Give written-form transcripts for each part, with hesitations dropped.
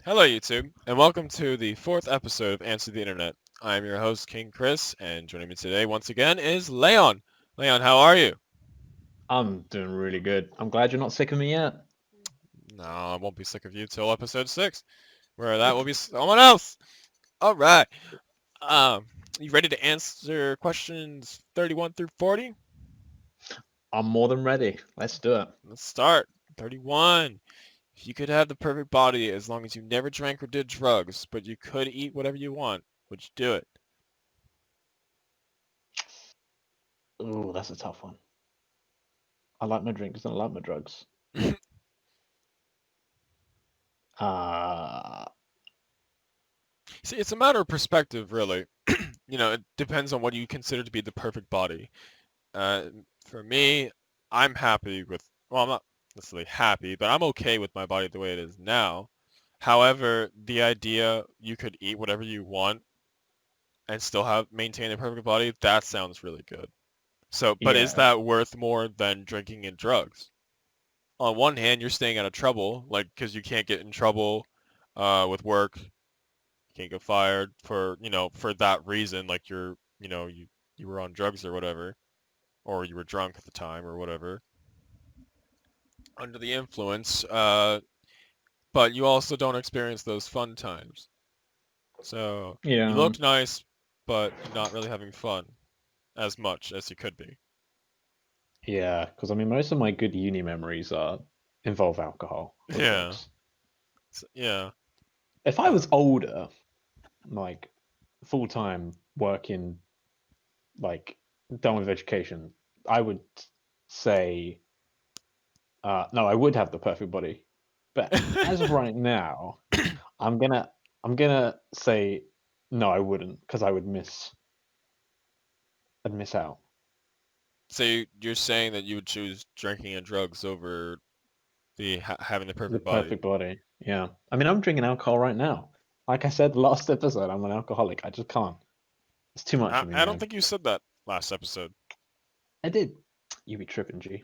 Hello, YouTube, and welcome to the fourth episode of Answer the Internet. I am your host, King Chris, and joining me today once again is Layon. Layon, how are you? I'm doing really good. I'm glad you're not sick of me yet. No, I won't be sick of you till episode 6, where that will be someone else. All right. Um, you ready to answer questions 31 through 40? I'm more than ready. Let's do it. Let's start. 31. If you could have the perfect body as long as you never drank or did drugs, but you could eat whatever you want, would you do it? Ooh, that's a tough one. I like my drinks and I like my drugs. Uh, See, it's a matter of perspective, really. It depends on what you consider to be the perfect body. Uh, for me, I'm happy with, well, I'm not necessarily happy, but I'm okay with my body the way it is now. However, the idea you could eat whatever you want and still have maintain a perfect body, that sounds really good. So, but is yeah, that worth more than drinking and drugs? On one hand, you're staying out of trouble, like, because you can't get in trouble with work, can't get fired for that reason, like you were on drugs or whatever, or you were drunk at the time or whatever, under the influence. But you also don't experience those fun times. So you yeah, look nice, but you're not really having fun as much as you could be. yeah. Because I mean, most of my good uni memories involve alcohol or Yeah. drugs. Yeah. If I Uh, was older, like full time working, like done with education, I would say no. I would have the perfect body, but as of right now, I'm gonna I'm gonna say no, I wouldn't, because I'd miss out. so you're saying that you would choose drinking and drugs over having the The perfect body. perfect body. Yeah. I mean, I'm drinking alcohol right now. Like I said last episode, I'm an alcoholic. I just can't. It's too much I, for me, I don't man. think you said that last episode. I did. You be tripping, G.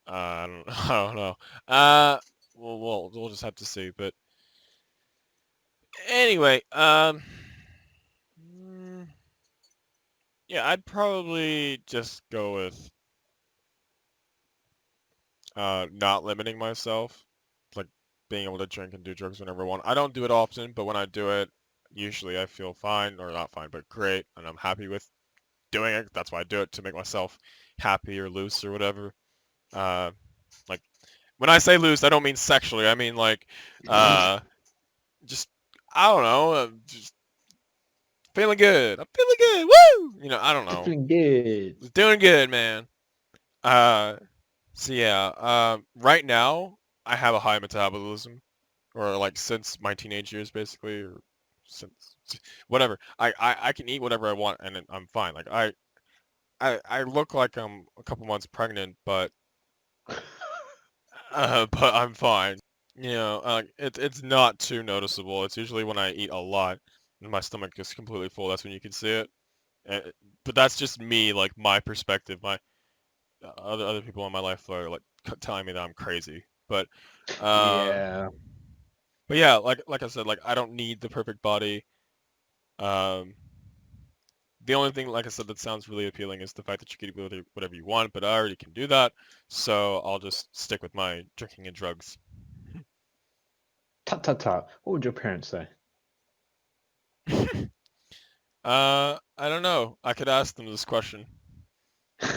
I don't, I don't know. Uh, we'll just have to see. But anyway, mm, yeah, I'd probably just go with not limiting myself, like being able to drink and do drugs whenever I want. I don't do it often, but when I do it, usually I feel fine, or not fine, but great, and I'm happy with doing it. That's why I do it, to make myself happy or loose or whatever. Uh, like when I say loose, I don't mean sexually. I mean like, uh, just I don't know, just feeling good. I'm feeling good. Woo! I don't know. Feeling good. Just doing good, man. Uh, so yeah. Right now I have a high metabolism, or like since my teenage years, basically, or since whatever. I can eat whatever I want, and I'm fine. Like I look like I'm a couple months pregnant, but but I'm fine. It's not too noticeable. It's usually when I eat a lot and my stomach is completely full. That's when you can see it. Uh, but that's just me, like my perspective. My other people in my life are like telling me that I'm crazy. Uh, Yeah. but yeah, like I said, like I don't need the perfect body. Um, the only thing, like I said, that sounds really appealing is the fact that you can do whatever you want. But I already can do that, so I'll just stick with my drinking and drugs. Tut tut tut. What would your parents say? I don't know. I could ask them this question. I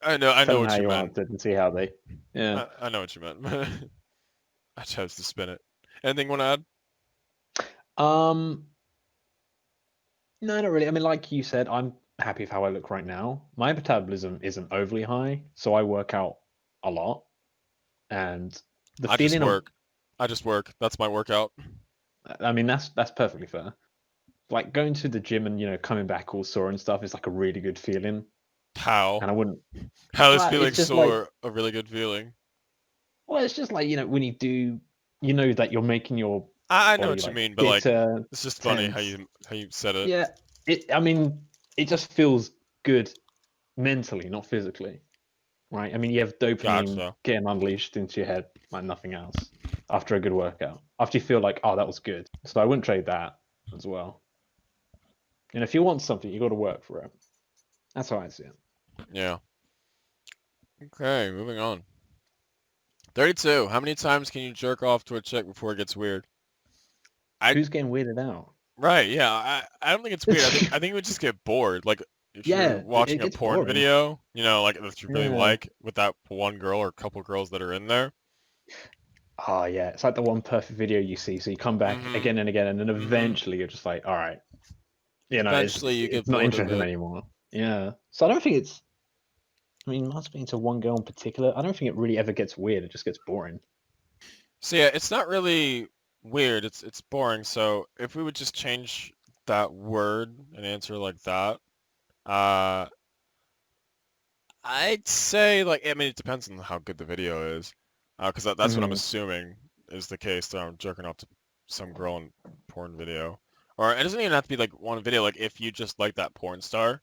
Tell know them how what you you meant. answered and see how they. Yeah. I know what you meant. I chose to spin it. Anything you want to add? Um. No, not really. I mean, like you said, I'm happy with how I look right now. My metabolism isn't overly high, so I work out a lot, and the I just feeling of work. I just work. That's my workout. I mean, that's perfectly fair. Like going to the gym and coming back all sore and stuff is like a really good feeling. How? And I wouldn't. How is Well, it's feeling just like, sore a really good feeling? it's just like when you do, that you're making your I know body what you like mean, but like, fitter, it's just funny how tense. you said it. Yeah. I mean, it just feels good mentally, not physically. right? I mean, you have dopamine Gotcha. getting unleashed into your head like nothing else after a good workout. After you feel like, oh, that was good. So I wouldn't trade that as well. And if you want something, you got to work for it. That's how I see it. Yeah. Okay, moving on. 32. How many times can you jerk off to a chick before it gets weird? I Who's getting weirded out? Right, yeah. I don't think it's weird. I think you would just get bored. Like if you're Yeah, it watching a gets porn boring. video, like that you really Yeah. like with that one girl or couple girls that are in there. Oh yeah, it's like the one perfect video you see, so you come back Mm-hmm. again and again, and then Mm-hmm. eventually you're just like, all right, it's Eventually you get it's not bored of interesting it. anymore. Yeah. So I don't think it's. I mean, masturbating to one girl in particular, I don't think it really ever gets weird. It just gets boring. So yeah, it's not really weird. It's boring. So if we would just change that word and answer like that, uh, I'd say like I mean it depends on how good the video is, because that's what I'm Hmm. assuming is the case that I'm jerking off to some girl in porn video, or it doesn't even have to be like one video. Like if you just like that porn star,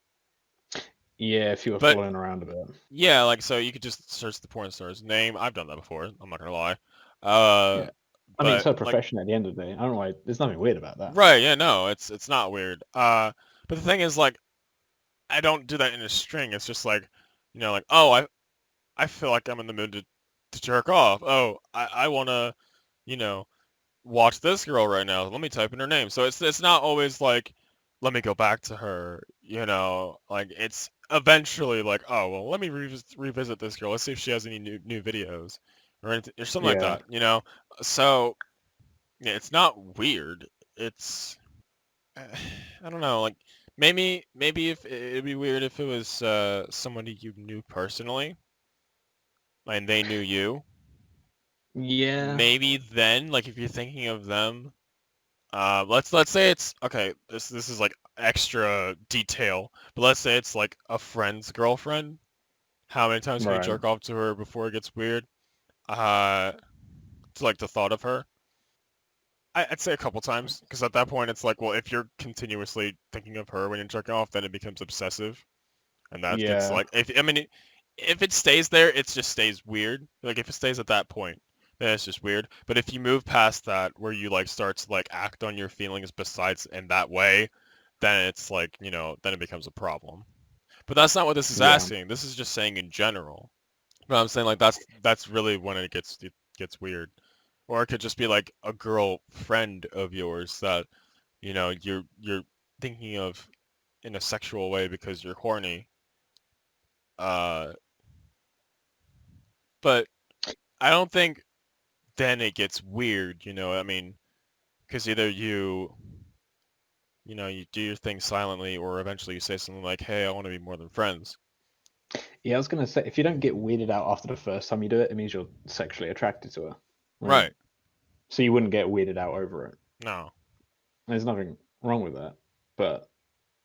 Yeah, if you were but following around a bit. yeah, like so you could just search the porn star's name. I've done that before. I'm not gonna lie. Uh, Yeah. I mean, it's but her like profession at the end of the day. I don't know why. There's nothing weird about that. right, yeah, no, it's not weird. But the thing is like I don't do that in a string. It's just like like oh I feel like I'm in the mood to jerk off. Oh, I wanna you know, watch this girl right now. Let me type in her name. So it's not always like, let me go back to her. Like it's eventually like, oh well, let me revisit this girl. Let's see if she has any new videos or anything, or something like Yeah. that. So yeah, it's not weird. It's I don't know. Like maybe if it'd be weird if it was somebody you knew personally and they knew you. Yeah. Maybe then, like if you're thinking of them. Let's say it's okay. This is like extra detail, but let's say it's like a friend's girlfriend. How many times can you Right. jerk off to her before it gets weird? Uh, to like the thought of her. I'd say a couple times, because at that point it's like, well, if you're continuously thinking of her when you're jerking off, then it becomes obsessive, and that gets Yeah. like, if I mean, if it stays there, it just stays weird. Like if it stays at that point, then it's just weird. But if you move past that, where you like start to like act on your feelings besides in that way, then it's like, then it becomes a problem. But that's not what this is Yeah. asking. This is just saying in general. But I'm saying like that's really when it gets weird. Or it could just be like a girl friend of yours that, you're thinking of in a sexual way because you're horny. Uh, but I don't think then it gets weird, I mean, because either you do your thing silently or eventually you say something like, "Hey, I want to be more than friends." Yeah, I was gonna say if you don't get weirded out after the first time you do it, it means you're sexually attracted to her, right? Right. So you wouldn't get weirded out over it. No. There's nothing wrong with that, but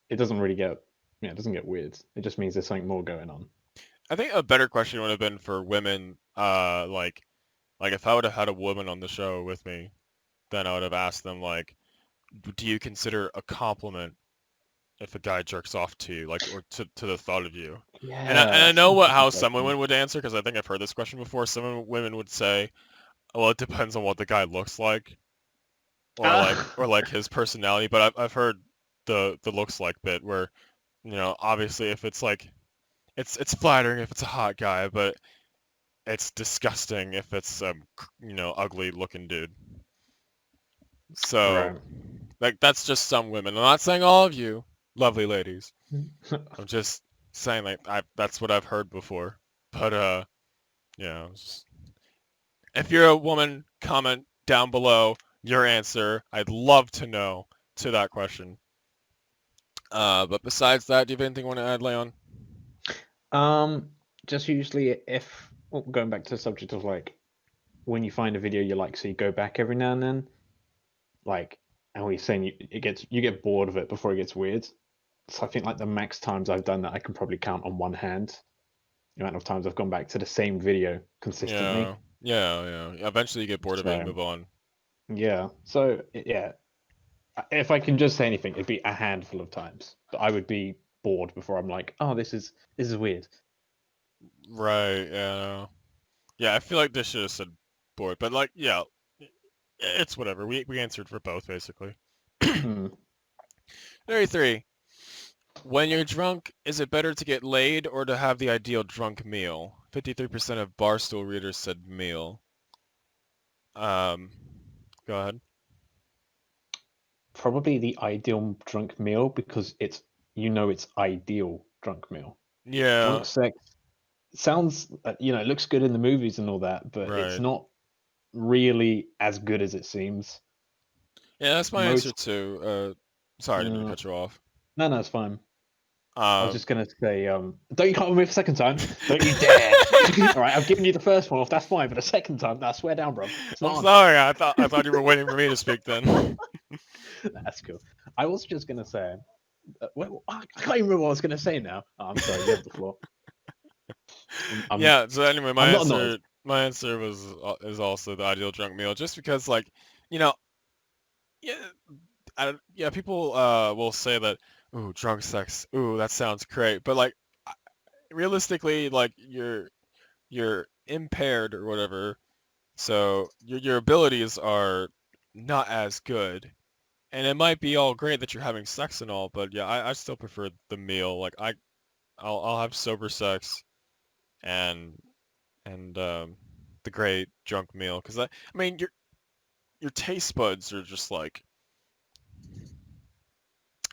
it doesn't really get yeah, it doesn't get weird. It just means there's something more going on. I think a better question would have been for women, like if I would have had a woman on the show with me, then I would have asked them like, do you consider a compliment if a guy jerks off to you, like, or to the thought of you? And I Yeah, know such a how good some question. women would answer because I think I've heard this question before. Some women would say, well, it depends on what the guy looks like, or like Ah, or like his personality. But I've heard the looks like bit where obviously if it's like it's flattering if it's a hot guy, but it's disgusting if it's ugly looking dude. So right. like that's just some women. I'm not saying all of you, lovely ladies. I'm just saying like that's what I've heard before. But if you're a woman, comment down below your answer. I'd love to know to that question. But besides that, do you have anything you want to add, Leon? Um, just usually if well, going back to the subject of like when you find a video you like, so you go back every now and then, like, and we're saying you get bored of it before it gets weird. So I think like the max times I've done that I can probably count on one hand. The amount of times I've gone back to the same video consistently. Yeah, yeah. Eventually, you get bored of it and So move on. yeah, so yeah, if I can just say anything, it'd be a handful of times that I would be bored before I'm like, oh, this is weird. Right, yeah. Yeah, I feel like this should have said boy, but like, yeah, it's whatever. We answered for both, basically. Hmm. 33. When you're drunk, is it better to get laid or to have the ideal drunk meal? 53% of Barstool readers said meal. Um, Go ahead. Probably the ideal drunk meal because it's ideal drunk meal. Yeah, Drunk sex sounds, it looks good in the movies and all that, but it's right. not really as good as it seems. Yeah, that's my answer Most, too. Sorry, I didn't mean to uh, cut you off. no, no, it's fine. I was Um, just gonna say, don't you cut me for a second time? Don't you dare! All right, I've given you the first one off. That's fine, but the second time, I swear down, bro. It's not I'm on. sorry. I thought you were waiting for me to speak then. That's cool. I was just gonna say, I can't even remember what I was gonna say now. Oh, I'm sorry. You have the floor. I'm, I'm, Yeah. So anyway, I'm not annoyed. my answer was is also the ideal drunk meal, just because like, you know, yeah, yeah, people will say that, ooh, drunk sex, ooh, that sounds great, but like realistically, like you're impaired or whatever, so your abilities are not as good. And it might be all great that you're having sex and all, but yeah, I still prefer the meal. Like I'll have sober sex and and the great drunk meal, because I mean your taste buds are just like,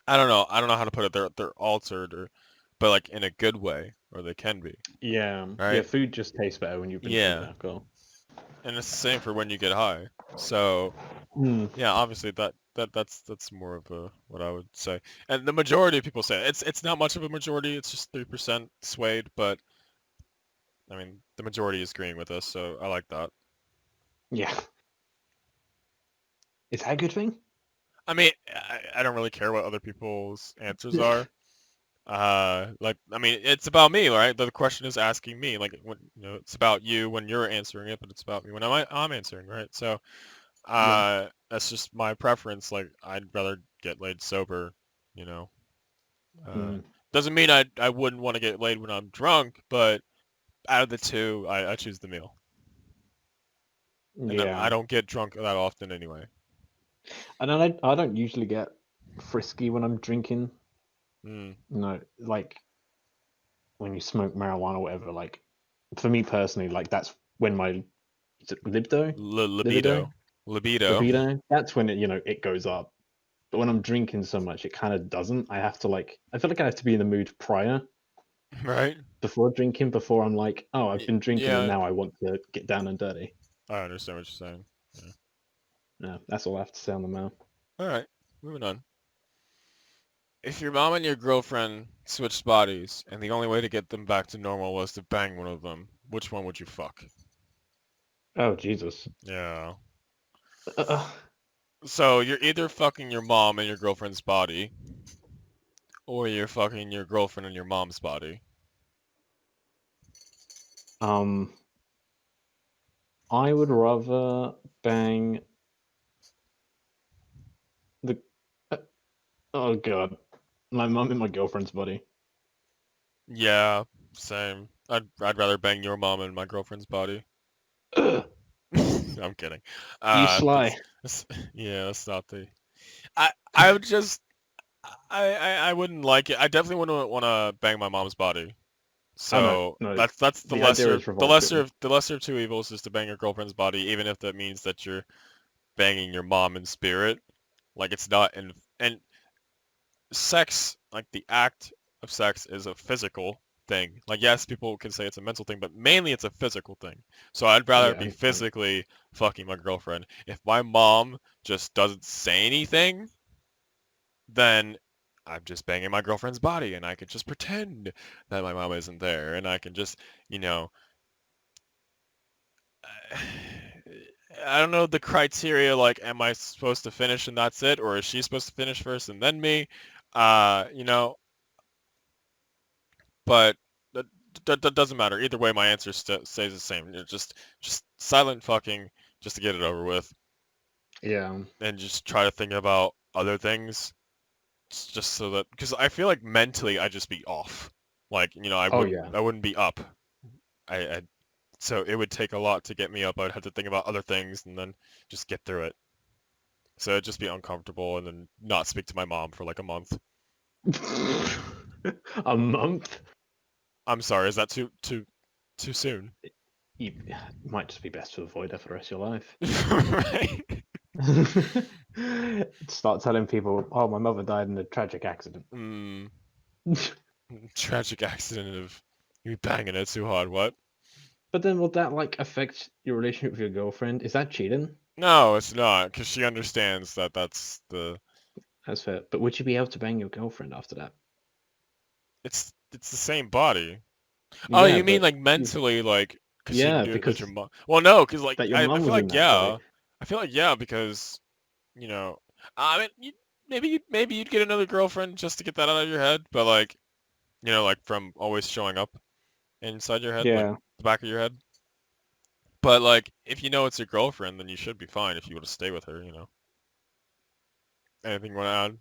I don't know how to put it. They're altered, or but like in a good way, or they can be, Yeah, yeah. right? Food just tastes better when you've been drinking Yeah, alcohol. and it's the same for when you get high. So Mm, yeah, obviously that's more of a what I would say. And the majority of people say it. It's not much of a majority. It's just 3% swayed, but I mean the majority is agreeing with us, so I like that. yeah. Is that a good thing? I mean, I don't really care what other people's answers are. Like, I mean, it's about me, right? The question is asking me, like, when, it's about you when you're answering it, but it's about me when I'm answering, right? So, Yeah. that's just my preference. Like, I'd rather get laid sober, you know. Uh, Mm, doesn't mean I wouldn't want to get laid when I'm drunk, but out of the two, I choose the meal, and I yeah. don't get drunk that often anyway. And I don't usually get frisky when I'm drinking. Mm. Like when you smoke marijuana or whatever. Like for me personally, like that's when my is it libido, Libido, libido, libido. That's when it goes up. But when I'm drinking so much, it kind of doesn't. I feel like I have to be in the mood prior right? before drinking, before I'm like, oh, I've been drinking and Yeah, now I want to get down and dirty. I understand what you're saying. Yeah. Yeah, that's all I have to say on the matter. All right, moving on. If your mom and your girlfriend switched bodies and the only way to get them back to normal was to bang one of them, which one would you fuck? Oh Jesus. Yeah. Uh, So you're either fucking your mom and your girlfriend's body, or you're fucking your girlfriend and your mom's body. um, I would rather bang the. uh, Oh God, my mum and my girlfriend's body. Yeah, same. I'd rather bang your mom and my girlfriend's body. Ugh, I'm kidding. you That's, sly. that's yeah, that's not the. I would just I wouldn't like it. I definitely wouldn't want to bang my mom's body. Oh no, So no. that's The idea is revolting. the lesser of two evils is to bang your girlfriend's body, even if that means that you're banging your mom in spirit. Like it's not in and sex, like the act of sex, is a physical thing. Like yes, people can say it's a mental thing, but mainly it's a physical thing. So I'd rather Yeah, be 100%. physically fucking my girlfriend. If my mom just doesn't say anything, then I'm just banging my girlfriend's body, and I can just pretend that my mom isn't there, and I can just, you know, I don't know the criteria. Like, am I supposed to finish and that's it, or is she supposed to finish first and then me? You know, but that doesn't matter. Either way, my answer stays the same. Just silent fucking, just to get it over with, Yeah. and just try to think about other things, just so that because I feel like mentally I'd just be off. Like, Oh yeah. I wouldn't be up. I so it would take a lot to get me up. I'd have to think about other things and then just get through it. So it'd just be uncomfortable and then not speak to my mom for like a month. A month? I'm sorry, is that too soon? You might just be best to avoid her for the rest of your life. Right? Start telling people, "Oh, my mother died in a tragic accident." Mm, tragic accident of you banging it too hard. What? But then, will that like affect your relationship with your girlfriend? Is that cheating? No, it's not, because she understands that that's the That's fair. But would you be able to bang your girlfriend after that? it's the same body. Oh, Yeah, you mean but like mentally, like, because she can yeah, do it that because your mom. Well, no, because like that your I mum feel was in like that body. yeah, I feel like yeah, because you know, I mean, maybe you'd get another girlfriend just to get that out of your head, but like like from always showing up inside your head, like Yeah. the back of your head. But like if you know it's your girlfriend, then you should be fine if you want to stay with her. Anything you want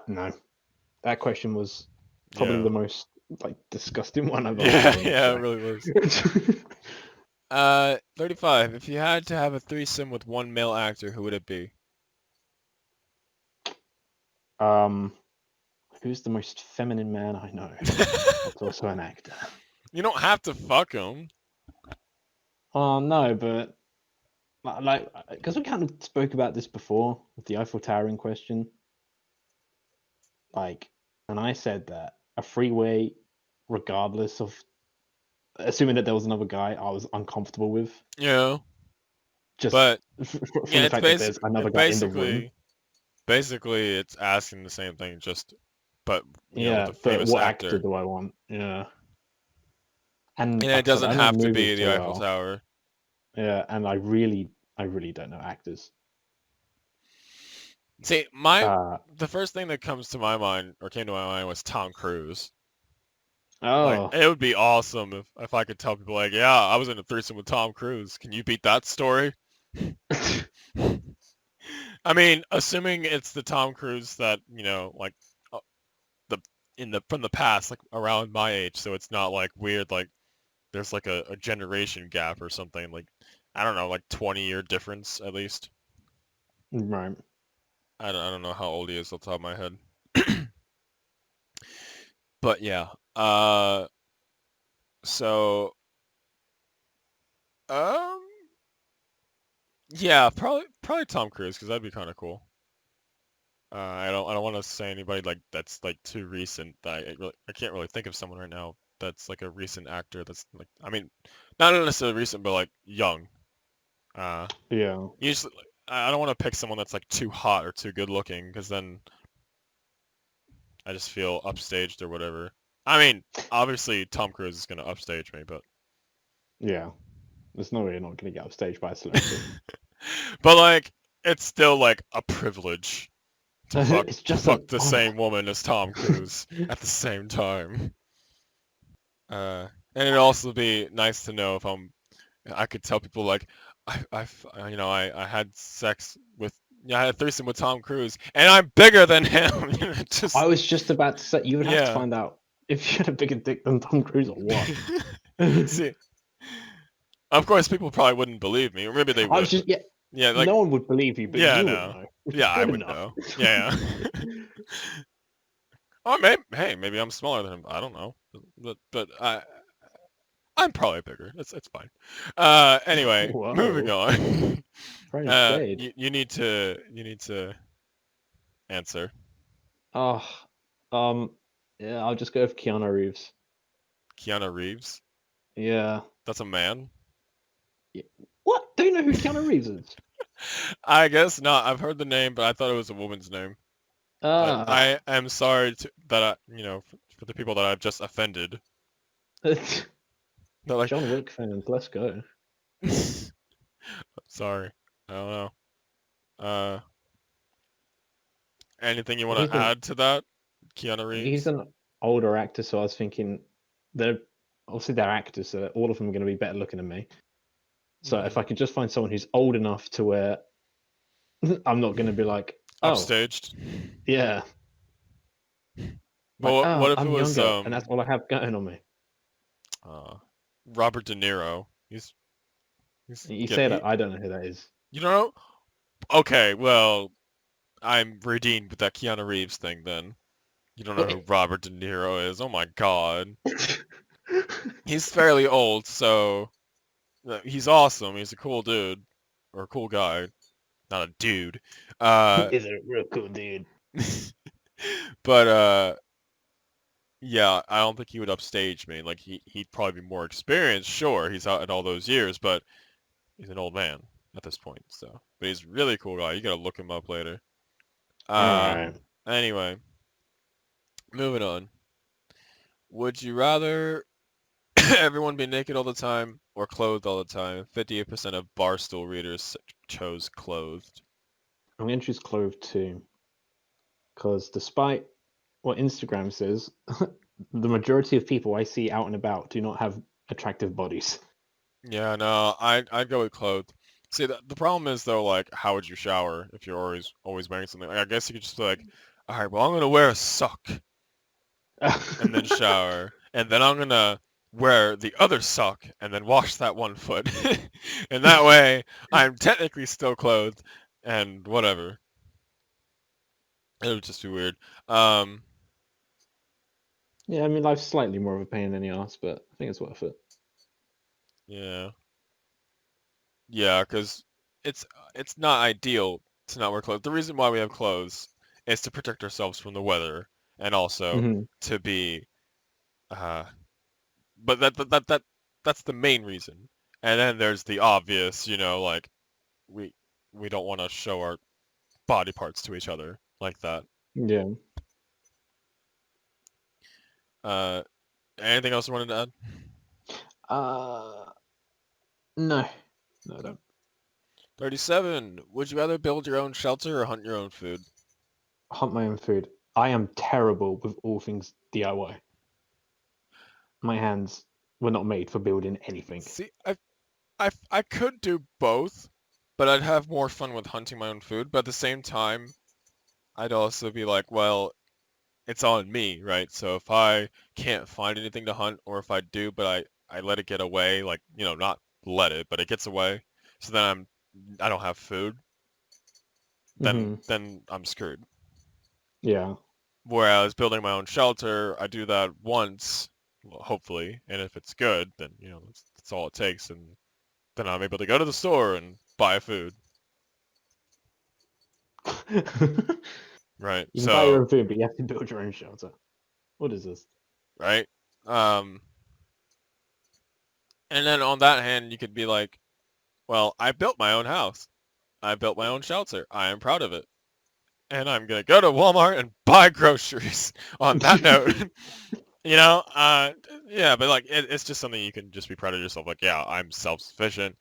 No. That question was to add? probably Yeah. the most like disgusting one I've Yeah, answered on this yeah, it show. really was. 35. If you had to have a threesome with one male actor, who would it be? um, who's the most feminine man I know? That's also an actor. You don't have to fuck him. Oh no, but like, because we kind of spoke about this before with the Eiffel Tower in question. Like, and I said that a freeway, regardless of assuming that there was another guy I was uncomfortable with, Yeah, just but from yeah, the it's fact that there's another guy in the room. basically it's asking the same thing, just but with Yeah, a but famous what actor actor. do I want? Yeah, and And like it I said, doesn't I know have to movies be the too Eiffel well. Tower. Yeah, and I really don't know actors. See, Uh the first thing that comes to my mind or came to my mind was Tom Cruise. Like oh, it would be awesome if I could tell people like, yeah, I was in a threesome with Tom Cruise. Can you beat that story? I mean, assuming it's the Tom Cruise that, like uh, the in the from the past, like around my age, so it's not like weird, like there's like a generation gap or something, like I don't know, like 20-year difference at least. right. I don't know how old he is off the top of my head. But yeah. So um yeah, probably Tom Cruise because that'd be kind of cool. I don't want to say anybody like that's like too recent. I can't really think of someone right now that's like a recent actor that's like I mean, not necessarily recent, but like young. Uh, Yeah, usually I don't want to pick someone that's like too hot or too good looking because then I just feel upstaged or whatever. I mean, obviously Tom Cruise is gonna upstage me, but yeah. There's no way you're not going to get upstaged by a celebrity. but like it's still like a privilege to fuck It's to just fuck an the honor. same woman as Tom Cruise at the same time. Uh, and it'd also be nice to know if I could tell people like, I had sex with, I had a threesome with Tom Cruise, and I'm bigger than him. I Just, was just about to say you would have to yeah. find out if you had a bigger dick than Tom Cruise or what. See, of course, people probably wouldn't believe me, or maybe they I was would, but just yeah. yeah, like, No one would believe you, but yeah, you would no, know, which is yeah, I good would enough. know, yeah, yeah. Or maybe, hey, maybe I'm smaller than him. I don't know, but I'm probably bigger. It's fine. Anyway, moving Whoa, on. throwing shade. You need to answer. Oh, yeah, I'll just go with Keanu Reeves. Keanu Reeves. Yeah. That's a man. Yeah. What? Do you know who Keanu Reeves is? I guess not. I've heard the name, but I thought it was a woman's name. Ah, I am sorry that for the people that I've just offended. They're like, John Wick fans. Let's go. sorry. I don't know. Uh, anything you want He's to an add to that? Keanu he's Reeves. an older actor, so I was thinking they're obviously they're actors, so all of them are going to be better looking than me. So if Hmm. I could just find someone who's old enough to where I'm not going to be like, oh, Upstaged. yeah, But like, what oh, if it I'm was younger, and that's all I have going on me. uh Robert De Niro. He's You get say he, that, I don't know who that is. you don't know? Okay, well, I'm redeemed with that Keanu Reeves thing then. You don't know who Robert De Niro is? Oh my God. He's fairly old, so he's awesome. He's a cool dude or a cool guy, not a dude. Uh, Is a real cool dude. but yeah, I don't think he would upstage me. Like he'd probably be more experienced. Sure, he's out at all those years, but he's an old man at this point. So, but he's a really cool guy. You gotta look him up later. All Uh, right. anyway, moving on. Would you rather everyone be naked all the time or clothed all the time? 58% of Barstool readers chose clothed. I'm going to choose clothed too, because despite what Instagram says, the majority of people I see out and about do not have attractive bodies. Yeah, no, I'd go with clothed. See, the problem is though, like, how would you shower if you're always wearing something? Like, I guess you could just be like, all right, well, I'm gonna wear a sock and then shower, and then I'm gonna wear the other sock and then wash that one foot, and that way I'm technically still clothed and whatever. It would just be weird. Um, Yeah, I mean, life's slightly more of a pain than the ass, but I think it's worth it. yeah, yeah, because it's it's not ideal to not wear clothes. The reason why we have clothes is to protect ourselves from the weather and also Hmm. to be uh but that's the main reason. And then there's the obvious, like we we don't want to show our body parts to each other like that. Yeah. Uh anything else you wanted to add? Uh, no, no, I Okay. don't. 37. Would you rather build your own shelter or hunt your own food? Hunt my own food. I am terrible with all things DIY. My hands were not made for building anything. See, I could do both, but I'd have more fun with hunting my own food. But at the same time, I'd also be like, well, it's on me, right? So if I can't find anything to hunt, or if I do, but I let it get away, like, not let it, but it gets away, so then I don't have food, then Hmm. then I'm screwed. Yeah, Whereas building my own shelter, I do that once, well, hopefully, and if it's good, then that's all it takes, and then I'm able to go to the store and buy food, you right? can buy your So, own food, but you have to build your own shelter. What is this? right? Um, and then on that hand, you could be like, well, I built my own house. I built my own shelter. I am proud of it. And I'm gonna go to Walmart and buy groceries. On that note, you know, uh, yeah, but like it's just something you can just be proud of yourself. Like, yeah, I'm self-sufficient.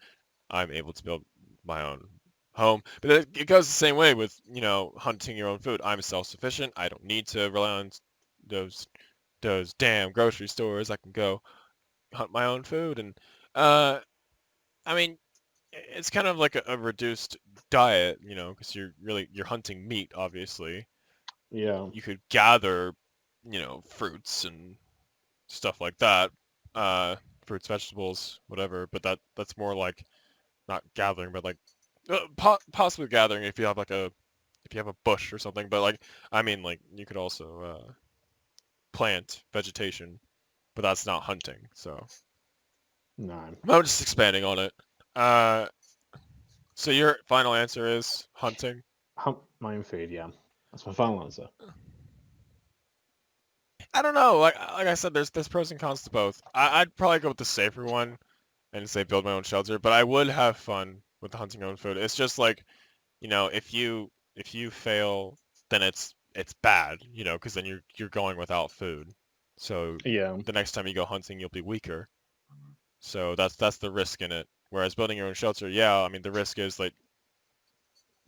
I'm able to build my own home. But it goes the same way with, hunting your own food. I'm self-sufficient. I don't need to rely on those those damn grocery stores. I can go hunt my own food. And uh, I mean, it's kind of like a reduced diet, because you're hunting meat, obviously. Yeah. You could gather, fruits and stuff like that, uh, fruits, vegetables, whatever. But that's more like not gathering, but like possibly gathering if you have a bush or something. But like I mean, like you could also plant vegetation, but that's not hunting. So No. I'm just expanding on it. Uh, so your final answer is hunting. Hunt my own food, yeah. That's my final answer. I don't know. Like I said, there's pros and cons to both. I'd probably go with the safer one and say build my own shelter, but I would have fun with the hunting my own food. It's just like, if you fail, then it's bad, because then you're going without food. So Yeah, the next time you go hunting, you'll be weaker. So that's the risk in it. Whereas building your own shelter, yeah, I mean the risk is like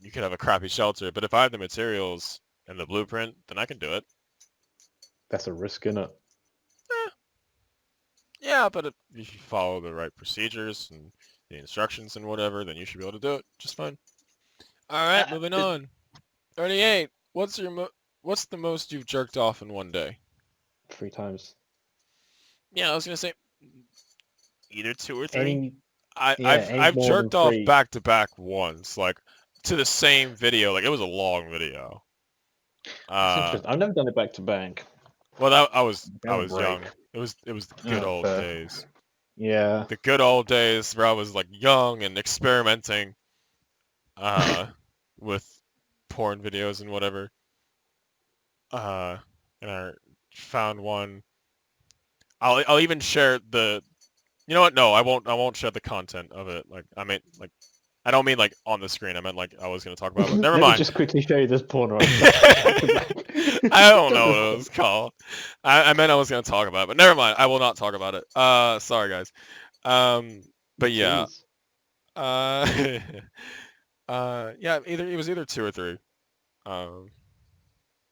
you could have a crappy shelter, but if I have the materials and the blueprint, then I can do it. that's a risk in it. Eh, yeah, but if you follow the right procedures and the instructions and whatever, then you should be able to do it just fine. All right, moving It, on. 38. What's the most you've jerked off in one day? 3 times. Yeah, I was gonna say either 2 or 3. Any I, yeah, I've any I've more than jerked off three. back to back once, like to the same video. Like it was a long video. That's Uh, interesting. I've never done it back to back. well, that I was I I have a was break. young. It was the good Oh, old fair. days. Yeah. The good old days where I was like young and experimenting uh with porn videos and whatever. Uh, and I found one. I'll even share the. You know what? No, I won't share the content of it. Like I mean, like I don't mean like on the screen. I meant like I was gonna talk about it, but never Let me mind. just quickly show you this porn I've done back to back. I don't Just know this what it one. was called. I meant I was gonna talk about it, but never mind. I will not talk about it. Sorry guys. Um, but yeah. Jeez. Uh, yeah. Either it was either 2 or 3. Um,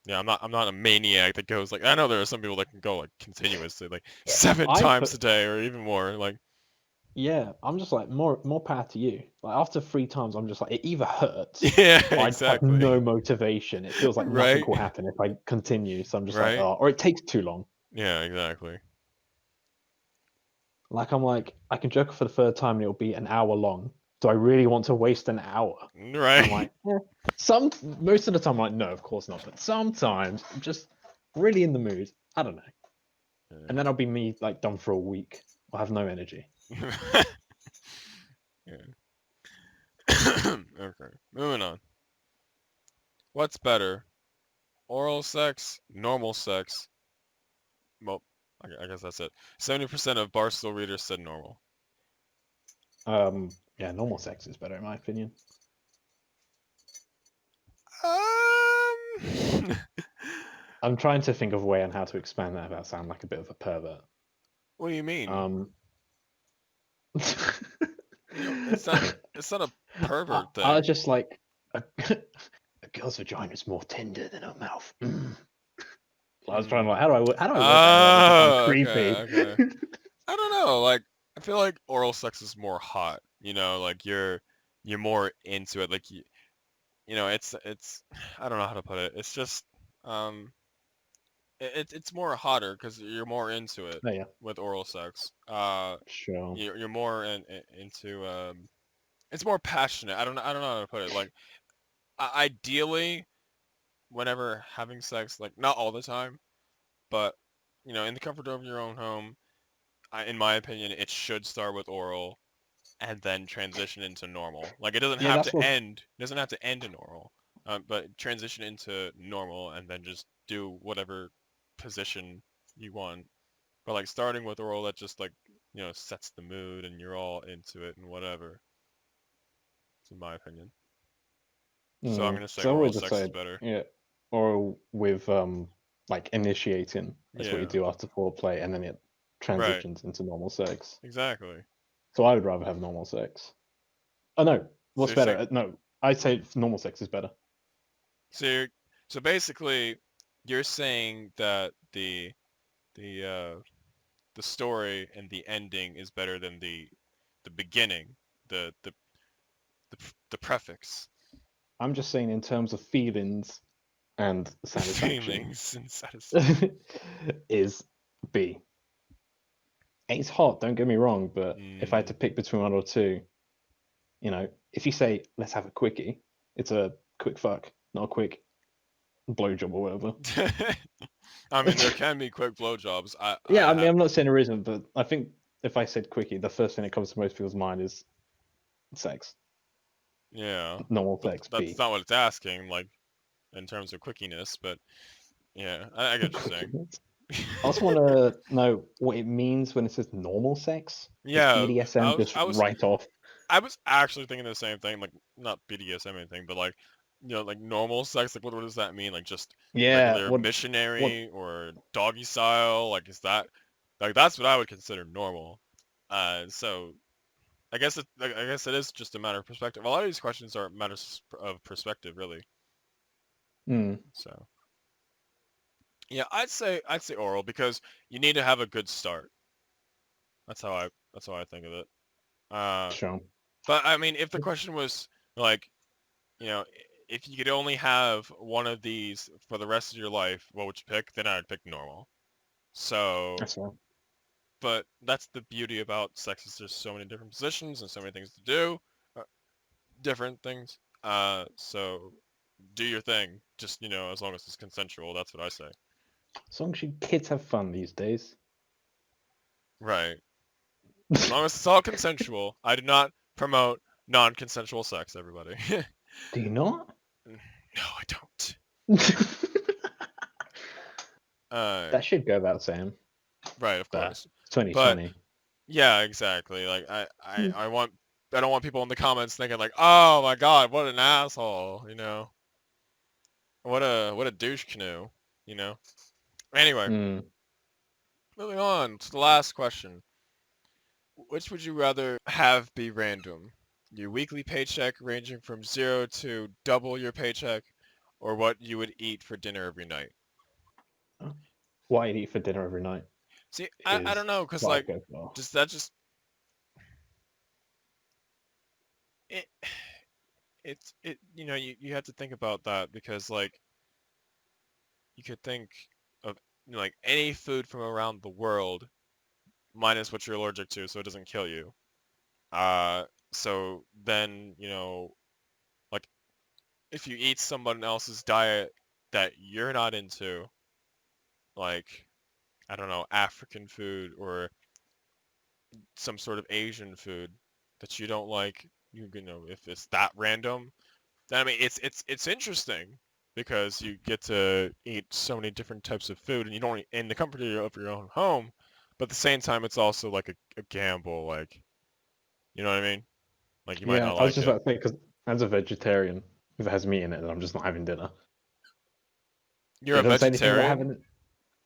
yeah. I'm not a maniac that goes like I know there are some people that can go like continuously like Yeah. 7 times a day or even more. Like Yeah, I'm just like more power to you. Like after 3 times, I'm just like it either hurts yeah, or I just have exactly. no motivation. It feels like nothing Right. will happen if I continue. So I'm just like, Right. oh, or it takes too long. Yeah, exactly. Like I'm like, I can joke for the third time and it'll be an hour long. Do I really want to waste an hour? And I'm Right. like, some most of the time, I'm like, no, of course not. But sometimes I'm just really in the mood. I don't know. And then I'll be me like done for a week. I'll have no energy. Yeah. Yeah. Okay. Moving on. What's better? Oral sex, normal sex? Well, I guess that's it. 70% of Barstool readers said normal. Yeah, normal sex is better in my opinion. Um, I'm trying to think of a way on how to expand that without sound like a bit of a pervert. what do you mean? Um, It's not a pervert I thing. just like a girl's vagina is more tender than her mouth. Mm. I was trying to Hmm. like, how do I word that in a way that doesn't sound Okay, creepy? okay. I don't know. Like, I feel like oral sex is more hot. Like you're more into it. Like it's I don't know how to put it. It's just um it's more hotter because you're more into it Oh yeah, with oral sex. sure. You're more into it's more passionate. I don't know how to put it. Like ideally, whenever having sex, like not all the time, but in the comfort of your own home, in my opinion, it should start with oral and then transition into normal. Like it doesn't Yeah, have that's to what. end. It doesn't have to end in oral, but transition into normal and then just do whatever position you want. But like starting with oral, that just like sets the mood and you're all into it and whatever. It's in my opinion. So I'm gonna say Because I oral always just sex is say, better. yeah, or with like initiating. That's what you Yeah. do after foreplay, and then it Right. transitions into normal sex. Exactly. So I would rather have normal sex. Oh no, So what's you're better? saying No, I'd say normal sex is better. so you're, so basically you're saying that the story and the ending is better than the beginning, the prefix, I'm just saying in terms of feelings and the satisfaction feelings and satisfaction. is B. It's hot, don't get me wrong, but if I had to Mm. pick between one or two, if you say let's have a quickie, it's a quick fuck, not a quick blowjob or whatever. I mean, there can be quick blowjobs. I Yeah, I mean, have I'm not saying there isn't, but I think if I said quickie, the first thing that comes to most people's mind is sex, yeah, normal but sex, that's B. not what it's asking. Like in terms of quickiness, but yeah, I get what you're saying. Quickiness. I also want to know what it means when it says normal sex. Is Yeah, I BDSM was just I was right off? I was actually thinking the same thing, like not BDSM or anything, but like like normal sex. Like what does that mean? Like just Yeah. regular What? missionary or doggy style? Like is that like that's what I would consider normal. So I guess it is just a matter of perspective. A lot of these questions are matters of perspective, really. Hmm. So yeah, I'd say oral because you need to have a good start. That's how I think of it. Uh, Sure. but I mean, if the question was like, you know, if you could only have one of these for the rest of your life, what would you pick? Then I'd pick normal. So That's all. but that's the beauty about sex is there's so many different positions and so many things to do, uh, different things. So do your thing. Just as long as it's consensual. That's what I say. As long as you kids have fun these days. Right. As long as it's all consensual. I do not promote non-consensual sex. Everybody. Do you not? No, I don't. That should go without saying, Right, of but course. it's But 2020. yeah, exactly. Like I don't want people in the comments thinking like, oh my god, what an asshole. What a douche canoe. You know. Anyway, Hmm. moving on to the last question. Which would you rather have be random? Your weekly paycheck ranging from 0 to double your paycheck, or what you would eat for dinner every night? What I eat for dinner every night See, I is don't know, cause what like, I'd go for. does that just it you have to think about that because like you could think of like any food from around the world minus what you're allergic to, so it doesn't kill you. Uh, so then like if you eat someone else's diet that you're not into, like I don't know, African food or some sort of Asian food that you don't like, if it's that random, then I mean it's interesting because you get to eat so many different types of food and you don't in the comfort of your own home, but at the same time it's also like a gamble, like you know what I mean? Like you might Yeah, not I was like just it. about to say because as a vegetarian, if it has meat in it, then I'm just not having dinner. You're It a doesn't say anything about vegetarian? having it.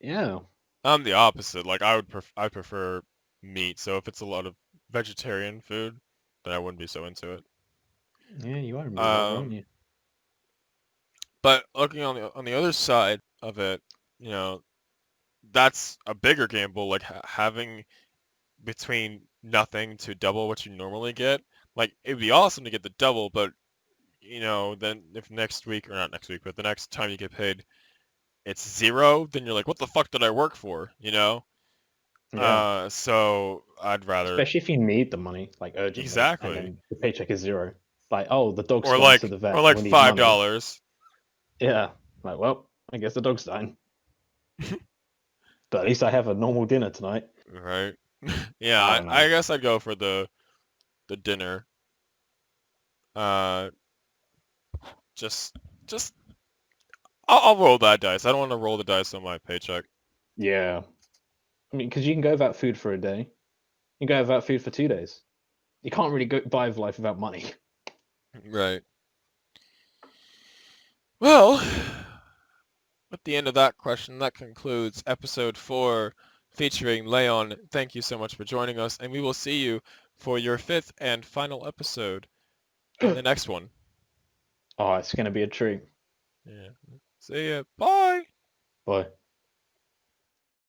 Yeah, I'm the opposite. Like I prefer meat, so if it's a lot of vegetarian food, then I wouldn't be so into it. yeah, you are a meat lover, aren't Um, you? but looking on the other side of it, you know, that's a bigger gamble. Like having between nothing to double what you normally get. Like it'd be awesome to get the double, but then if next week or not next week, but the next time you get paid, it's zero, then you're like, what the fuck did I work for? Yeah, So I'd rather especially if you need the money like urgently, and exactly, then the paycheck is zero. Like, oh, the dog's or gone to like the or vet. like We need five money. dollars, Yeah, like, well, I guess the dog's dying, but at least I have a normal dinner tonight. right? Yeah, I I, don't know. I guess I'd go for the dinner. Uh, just just I'll roll that dice. I don't want to roll the dice on my paycheck. Yeah, I mean, because you can go without food for a day. You can go without food for 2 days. You can't really go buy life without money. Right. Well, at the end of that question, that concludes episode 4 featuring Layon. Thank you so much for joining us, and we will see you for your 5th and final episode in the next one. Oh, it's gonna be a treat. Yeah. See ya. Bye. Bye.